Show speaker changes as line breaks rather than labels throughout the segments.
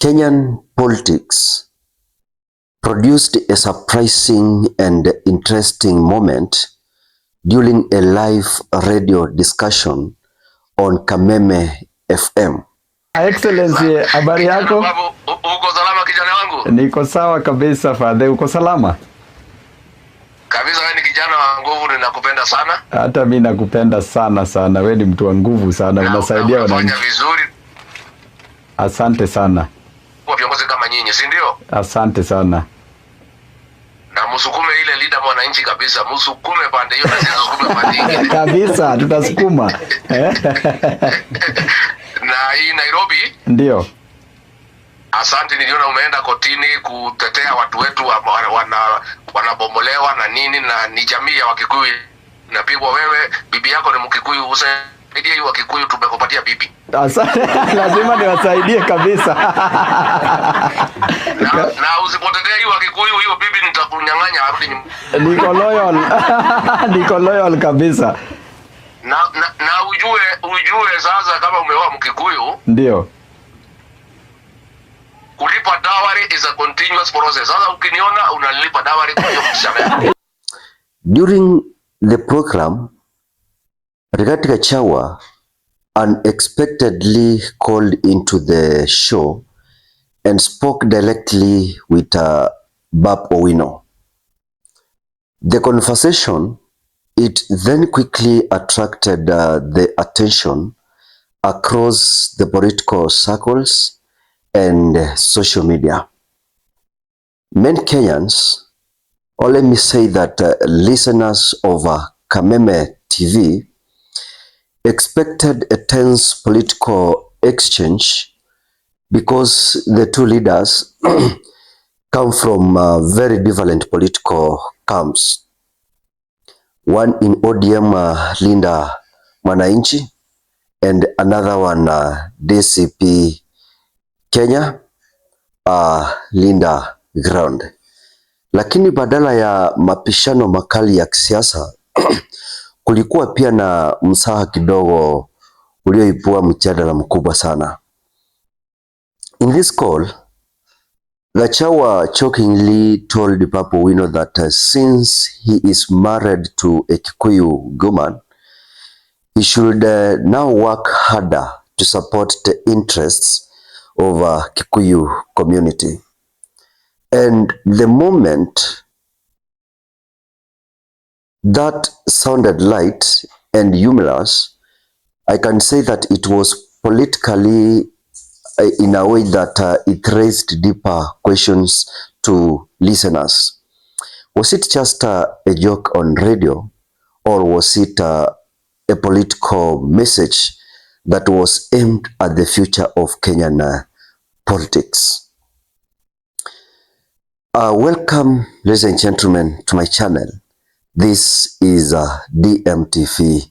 Kenyan politics produced a surprising and interesting moment during a live radio discussion on Kameme FM.
Excellency, habari yako?
Uko salama kijana wangu?
Niko sawa kabisa Father, uko salama?
Kabisa, wewe ni kijana wa nguvu, ninakupenda sana.
Hata mimi nakupenda sana sana, wewe ni mtu wa nguvu sana, unasaidia wananchi.
Unafanya vizuri.
Asante sana.
Kwa viongozi kama nyinyi, si ndio?
Asante sana.
Na msukume ile leader mwananchi kabisa, msukume pande hiyo na msukume pande nyingine.
Kabisa, tutasukuma.
Na hii Nairobi?
Ndio.
Asante, niliona umeenda kotini kutetea watu wetu wanabomolewa na nini, na ni jamii ya Wakikuyu inapigwa. Wewe bibi yako ni Mkikuyu, usaidie hiyo Wakikuyu, tumekupatia bibi.
Asante, lazima niwasaidie kabisa.
na usipotetea hiyo Wakikuyu, hiyo bibi nitakunyang'anya arudi nyumbani.
Niko loyal kabisa.
Na ujue sasa kama umeoa Mkikuyu.
Ndio.
Kulipa dowry is a continuous process. Sasa ukiniona unalipa dowry kwa hiyo mshahara.
During the program, Rigathi Gachagua unexpectedly called into the show and spoke directly with Babu Owino. The conversation, it then quickly attracted the attention across the political circles and social media. Many Kenyans, or let me say that listeners of Kameme TV expected a tense political exchange because the two leaders come from very different political camps. One in ODM, Linda Mwananchi, and another one DCP Kenya, Linda Ground. Lakini badala ya mapishano makali ya kisiasa kulikuwa pia na msaha kidogo ulioibua mjadala mkubwa sana. In this call, Gachagua jokingly told Babu Owino that since he is married to a Kikuyu woman, he should now work harder to support the interests of Kikuyu community. And the moment that sounded light and humorous, I can say that it was politically in a way that it raised deeper questions to listeners. Was it just a joke on radio, or was it a political message that was aimed at the future of Kenyan politics? Welcome, ladies and gentlemen, to my channel. This is DMTV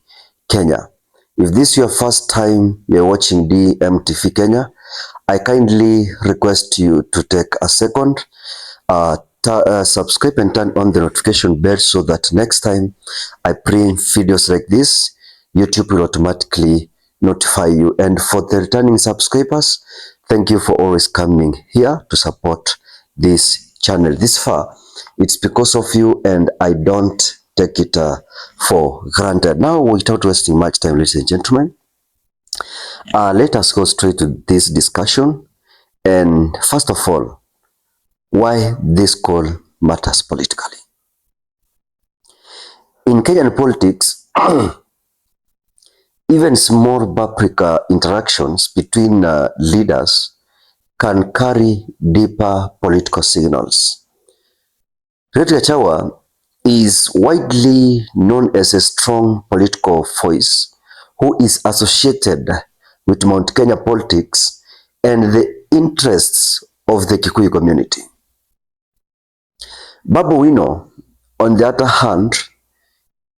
Kenya. If this is your first time you're watching DMTV Kenya, I kindly request you to take a second, subscribe and turn on the notification bell so that next time I bring videos like this, YouTube will automatically notify you. And for the returning subscribers, thank you for always coming here to support this channel this far. It's because of you, and I don't take it for granted. Now, without wasting much time, ladies and gentlemen, let us go straight to this discussion. And first of all, why this call matters politically. In Kenyan politics, even small public interactions between leaders can carry deeper political signals. Rigathi Gachagua is widely known as a strong political voice who is associated with Mount Kenya politics and the interests of the Kikuyu community. Babu Owino, on the other hand,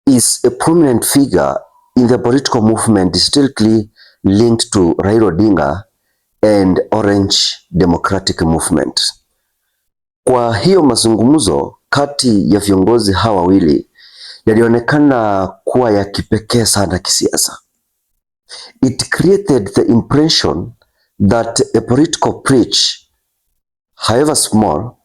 is a prominent figure in the political movement historically linked to Raila Odinga and Orange Democratic Movement. Kwa hiyo mazungumzo kati ya viongozi hawa wawili yalionekana kuwa ya kipekee sana kisiasa. It created the impression that a political bridge however small,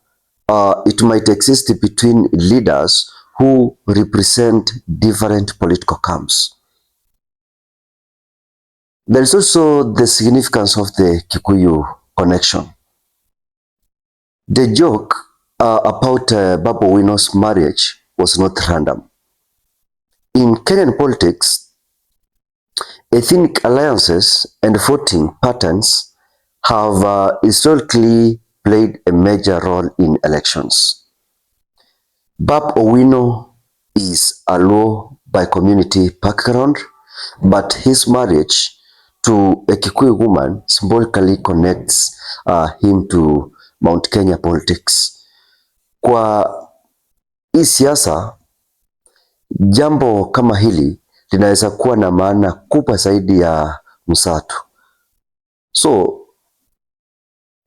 it might exist between leaders who represent different political camps. There is also the significance of the Kikuyu connection. The joke about Babu Owino's marriage was not random. In Kenyan politics, ethnic alliances and voting patterns have historically played a major role in elections. Babu Owino is a Luo by community background, but his marriage to a Kikuyu woman symbolically connects him to Mount Kenya politics. Kwa hii siasa, jambo kama hili linaweza kuwa na maana kubwa zaidi ya msatu. So,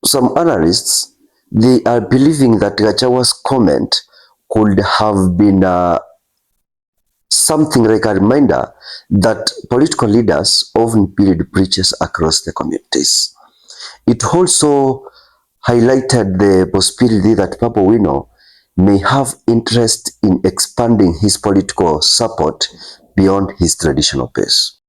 some analysts, they are believing that Gachagwa's comment could have been something like a reminder that political leaders often build bridges across the communities. It also highlighted the possibility that Babu Owino may have interest in expanding his political support beyond his traditional base.